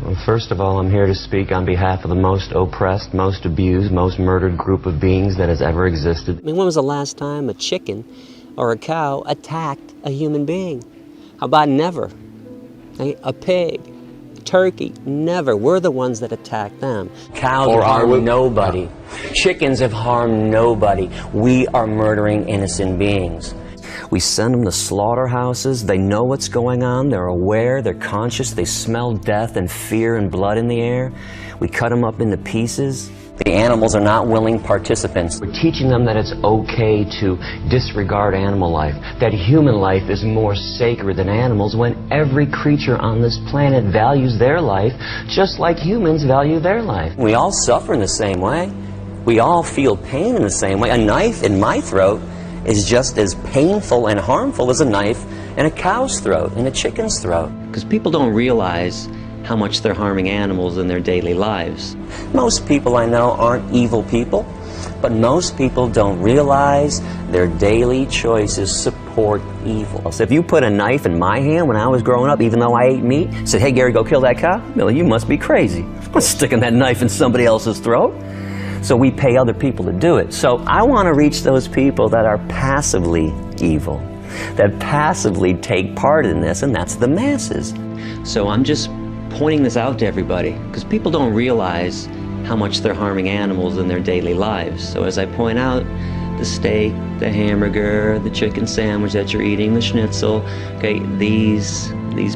Well, first of all, I'm here to speak on behalf of the most oppressed, most abused, most murdered group of beings that has ever existed. I mean, when was the last time a chicken or a cow attacked a human being? How about never? A pig, a turkey, never. We're the ones that attack them. Cows have harmed nobody. Chickens have harmed nobody. We are murdering innocent beings. We send them to slaughterhouses. They know what's going on. They're aware. They're conscious. They smell death and fear and blood in the air. We cut them up into pieces. The animals are not willing participants. We're teaching them that it's okay to disregard animal life, that human life is more sacred than animals, when every creature on this planet values their life just like humans value their life. We all suffer in the same way. We all feel pain in the same way. A knife in my throat is just as painful and harmful as a knife in a cow's throat, in a chicken's throat. Because people don't realize how much they're harming animals in their daily lives. Most people I know aren't evil people, but most people don't realize their daily choices support evil. So if you put a knife in my hand when I was growing up, even though I ate meat, said, "Hey Gary, go kill that cow," Billy, you must be crazy. I'm not sticking that knife in somebody else's throat. So we pay other people to do it. So I want to reach those people that are passively evil, that passively take part in this, and that's the masses. So I'm just pointing this out to everybody, because people don't realize how much they're harming animals in their daily lives. So as I point out, the steak, the hamburger, the chicken sandwich that you're eating, the schnitzel, okay, these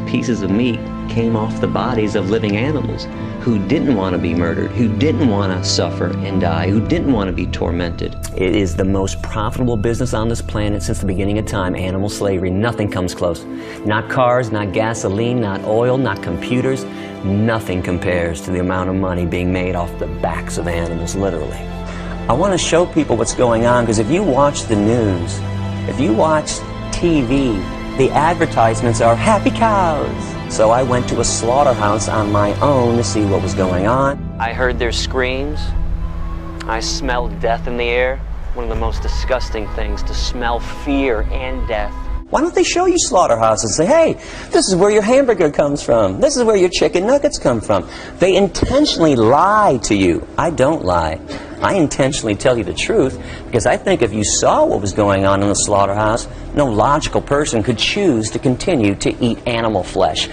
pieces of meat came off the bodies of living animals who didn't want to be murdered, who didn't want to suffer and die, who didn't want to be tormented. It is the most profitable business on this planet since the beginning of time, animal slavery. Nothing comes close. Not cars, not gasoline, not oil, not computers. Nothing compares to the amount of money being made off the backs of animals, literally. I want to show people what's going on, because if you watch the news, if you watch TV, the advertisements are happy cows. So I went to a slaughterhouse on my own to see what was going on. I heard their screams. I smelled death in the air. One of the most disgusting things, to smell fear and death. Why don't they show you slaughterhouses and say, hey, this is where your hamburger comes from. This is where your chicken nuggets come from. They intentionally lie to you. I don't lie. I intentionally tell you the truth, because I think if you saw what was going on in the slaughterhouse, no logical person could choose to continue to eat animal flesh.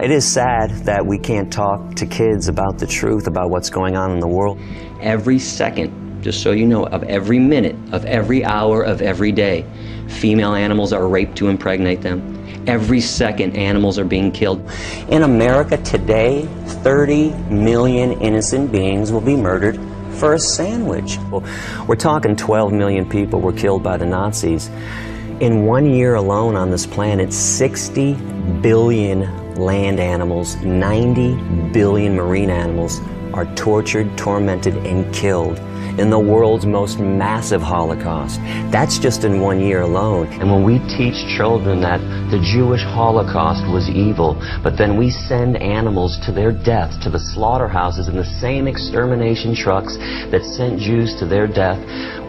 It is sad that we can't talk to kids about the truth about what's going on in the world. Every second, just so you know, of every minute, of every hour, of every day, female animals are raped to impregnate them. Every second, animals are being killed. In America today, 30 million innocent beings will be murdered for a sandwich. Well, we're talking 12 million people were killed by the Nazis. In 1 year alone on this planet, 60 billion land animals, 90 billion marine animals are tortured, tormented, and killed in the world's most massive Holocaust. That's just in 1 year alone. And when we teach children that the Jewish Holocaust was evil, but then we send animals to their death, to the slaughterhouses in the same extermination trucks that sent Jews to their death,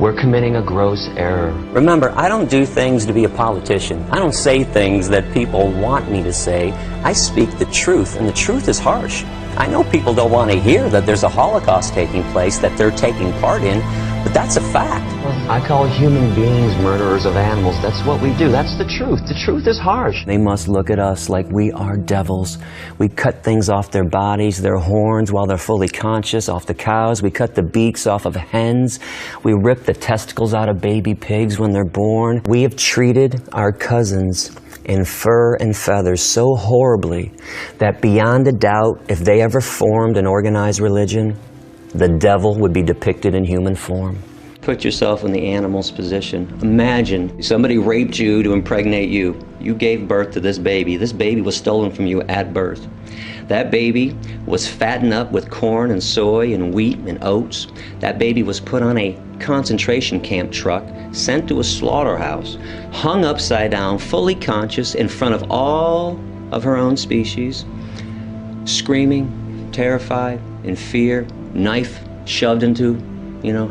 we're committing a gross error. Remember, I don't do things to be a politician. I don't say things that people want me to say. I speak the truth, and the truth is harsh. I know people don't want to hear that there's a Holocaust taking place, that they're taking part in, but that's a fact. I call human beings murderers of animals. That's what we do. That's the truth. The truth is harsh. They must look at us like we are devils. We cut things off their bodies, their horns while they're fully conscious, off the cows. We cut the beaks off of hens. We rip the testicles out of baby pigs when they're born. We have treated our cousins in fur and feathers so horribly that beyond a doubt, if they ever formed an organized religion, the devil would be depicted in human form. Put yourself in the animal's position. Imagine somebody raped you to impregnate you. You gave birth to this baby. This baby was stolen from you at birth. That baby was fattened up with corn and soy and wheat and oats. That baby was put on a concentration camp truck, sent to a slaughterhouse, hung upside down, fully conscious in front of all of her own species, screaming, terrified, in fear, knife shoved into,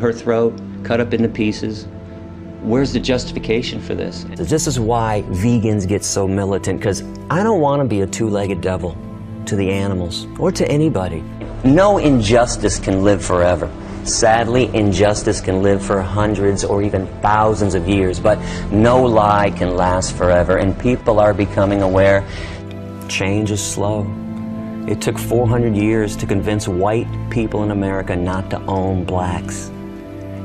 her throat, cut up into pieces. Where's the justification for this? This is why vegans get so militant, because I don't want to be a two-legged devil. to the animals or to anybody. No injustice can live forever. Sadly, injustice can live for hundreds or even thousands of years, but no lie can last forever, and people are becoming aware. Change is slow. It took 400 years to convince white people in America not to own blacks.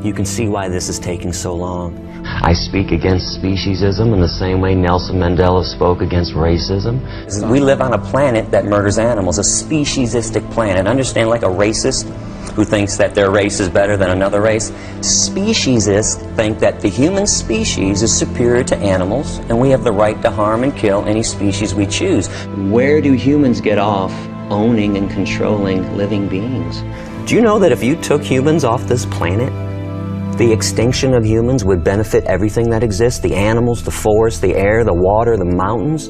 You can see why this is taking so long. I speak against speciesism in the same way Nelson Mandela spoke against racism. We live on a planet that murders animals, a speciesistic planet. Understand, like a racist who thinks that their race is better than another race. Speciesists think that the human species is superior to animals, and we have the right to harm and kill any species we choose. Where do humans get off owning and controlling living beings? Do you know that if you took humans off this planet, the extinction of humans would benefit everything that exists, the animals, the forest, the air, the water, the mountains?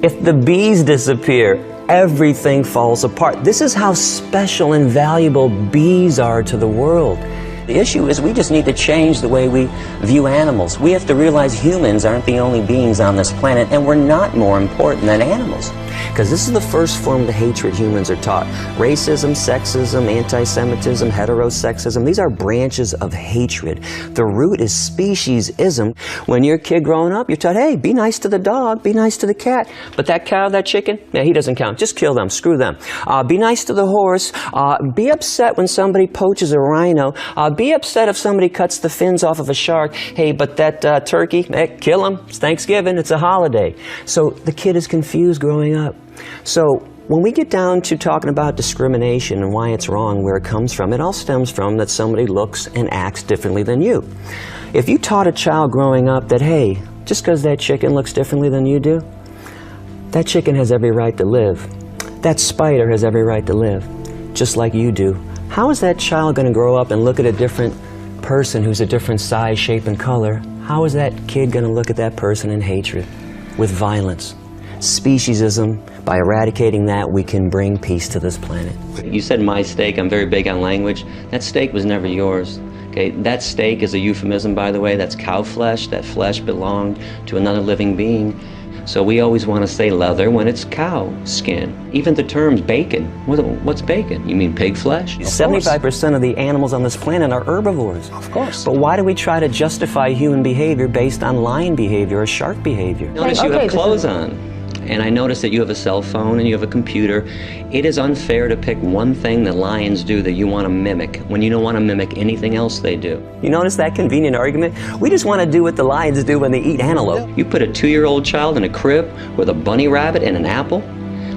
If the bees disappear, everything falls apart. This is how special and valuable bees are to the world. The issue is we just need to change the way we view animals. We have to realize humans aren't the only beings on this planet, and we're not more important than animals. Because this is the first form of the hatred humans are taught. Racism, sexism, anti-Semitism, heterosexism, these are branches of hatred. The root is speciesism. When you're a kid growing up, you're taught, hey, be nice to the dog, be nice to the cat. But that cow, that chicken, yeah, he doesn't count. Just kill them, screw them. Be nice to the horse. Be upset when somebody poaches a rhino. Be upset if somebody cuts the fins off of a shark. Hey, but that turkey, kill him. It's Thanksgiving, it's a holiday. So the kid is confused growing up. So when we get down to talking about discrimination and why it's wrong, where it comes from, it all stems from that somebody looks and acts differently than you. If you taught a child growing up that, hey, just because that chicken looks differently than you do, that chicken has every right to live. That spider has every right to live, just like you do. How is that child going to grow up and look at a different person who's a different size, shape, and color? How is that kid going to look at that person in hatred, with violence? Speciesism, by eradicating that, we can bring peace to this planet. You said my steak, I'm very big on language. That steak was never yours. Okay, that steak is a euphemism, by the way. That's cow flesh. That flesh belonged to another living being. So we always want to say leather when it's cow skin. Even the terms bacon. What's bacon? You mean pig flesh? 75% of the animals on this planet are herbivores. Of course. But why do we try to justify human behavior based on lion behavior or shark behavior? Notice you have clothes on. And I notice that you have a cell phone and you have a computer. It is unfair to pick one thing that lions do that you want to mimic when you don't want to mimic anything else they do. You notice that convenient argument? We just want to do what the lions do when they eat antelope. You put a 2-year-old child in a crib with a bunny rabbit and an apple?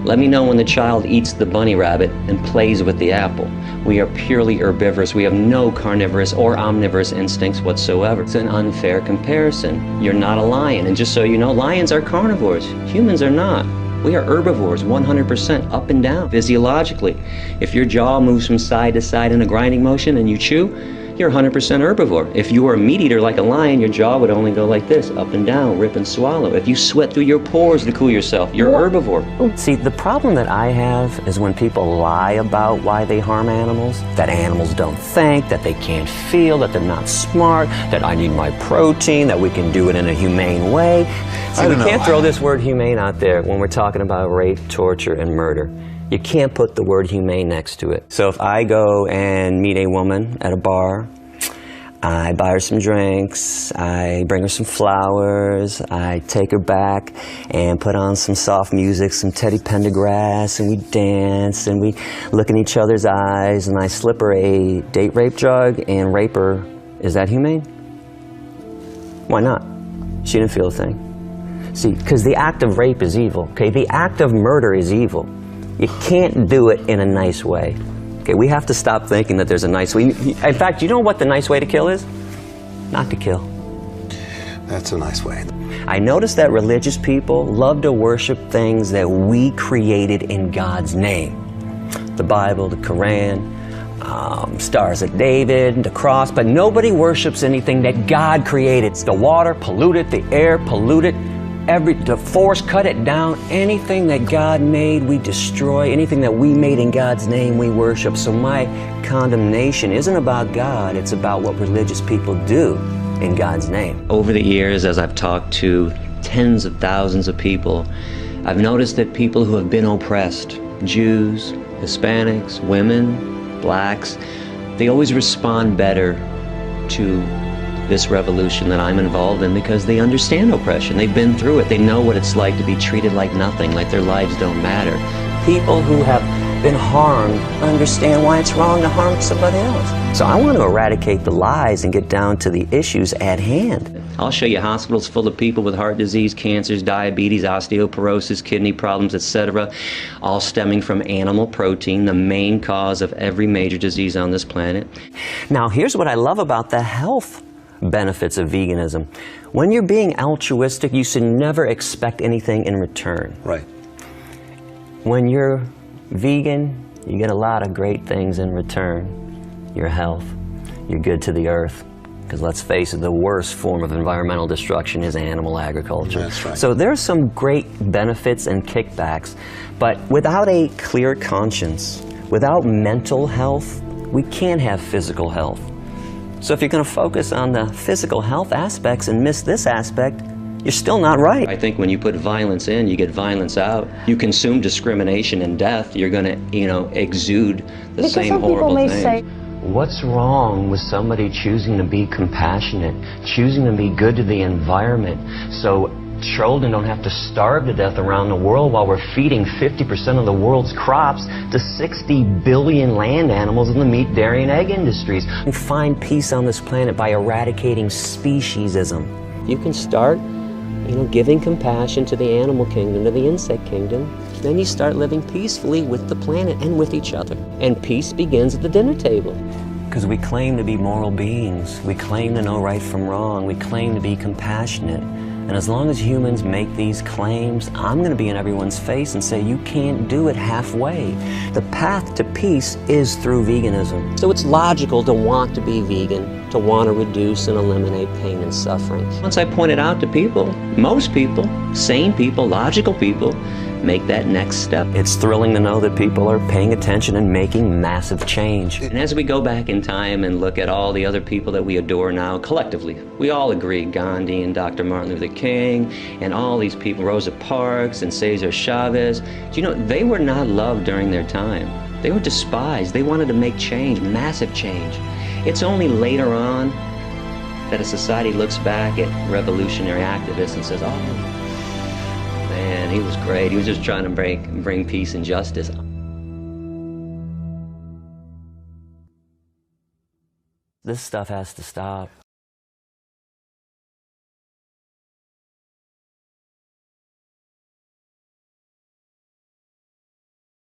Let me know when the child eats the bunny rabbit and plays with the apple. We are purely herbivorous. We have no carnivorous or omnivorous instincts whatsoever. It's an unfair comparison. You're not a lion, and just so you know, lions are carnivores. Humans are not. We are herbivores, 100% up and down, physiologically. If your jaw moves from side to side in a grinding motion and you chew, you're 100% herbivore. If you were a meat eater like a lion, your jaw would only go like this, up and down, rip and swallow. If you sweat through your pores to cool yourself, you're herbivore. See, the problem that I have is when people lie about why they harm animals, that animals don't think, that they can't feel, that they're not smart, that I need my protein, that we can do it in a humane way. See, we can't throw this word humane out there when we're talking about rape, torture, and murder. You can't put the word humane next to it. So if I go and meet a woman at a bar, I buy her some drinks, I bring her some flowers, I take her back and put on some soft music, some Teddy Pendergrass, and we dance and we look in each other's eyes, and I slip her a date rape drug and rape her. Is that humane? Why not? She didn't feel a thing. See, because the act of rape is evil, okay? The act of murder is evil. You can't do it in a nice way. Okay, we have to stop thinking that there's a nice way. In fact, you know what the nice way to kill is? Not to kill. That's a nice way. I noticed that religious people love to worship things that we created in God's name. The Bible, the Quran, Stars of David, the cross, but nobody worships anything that God created. The water, polluted, the air, polluted. The forest, cut it down. Anything that God made, we destroy. Anything that we made in God's name, we worship. So my condemnation isn't about God, it's about what religious people do in God's name. Over the years, as I've talked to tens of thousands of people, I've noticed that people who have been oppressed, Jews, Hispanics, women, blacks, they always respond better to this revolution that I'm involved in because they understand oppression. They've been through it. They know what it's like to be treated like nothing, like their lives don't matter. People who have been harmed understand why it's wrong to harm somebody else. So I want to eradicate the lies and get down to the issues at hand. I'll show you hospitals full of people with heart disease, cancers, diabetes, osteoporosis, kidney problems, etc., all stemming from animal protein, the main cause of every major disease on this planet. Now, here's what I love about the health benefits of veganism. When you're being altruistic, you should never expect anything in return. Right. When you're vegan, you get a lot of great things in return. Your health, you're good to the earth. Because let's face it, the worst form of environmental destruction is animal agriculture. That's right. So there's some great benefits and kickbacks, but without a clear conscience, without mental health, we can't have physical health. So if you're going to focus on the physical health aspects and miss this aspect, you're still not right. I think when you put violence in, you get violence out. You consume discrimination and death, you're going to, exude the same horrible things. What's wrong with somebody choosing to be compassionate, choosing to be good to the environment, so children don't have to starve to death around the world while we're feeding 50% of the world's crops to 60 billion land animals in the meat, dairy, and egg industries? And find peace on this planet by eradicating speciesism. You can start, giving compassion to the animal kingdom, to the insect kingdom. Then you start living peacefully with the planet and with each other. And peace begins at the dinner table. Because we claim to be moral beings. We claim to know right from wrong. We claim to be compassionate. And as long as humans make these claims, I'm going to be in everyone's face and say, you can't do it halfway. The path to peace is through veganism. So it's logical to want to be vegan, to want to reduce and eliminate pain and suffering. Once I point it out to people, most people, sane people, logical people, make that next step. It's thrilling to know that people are paying attention and making massive change. And as we go back in time and look at all the other people that we adore now, collectively, we all agree, Gandhi and Dr. Martin Luther King and all these people, Rosa Parks and Cesar Chavez, they were not loved during their time. They were despised. They wanted to make change, massive change. It's only later on that a society looks back at revolutionary activists and says, oh, man, he was great. He was just trying to bring peace and justice. This stuff has to stop.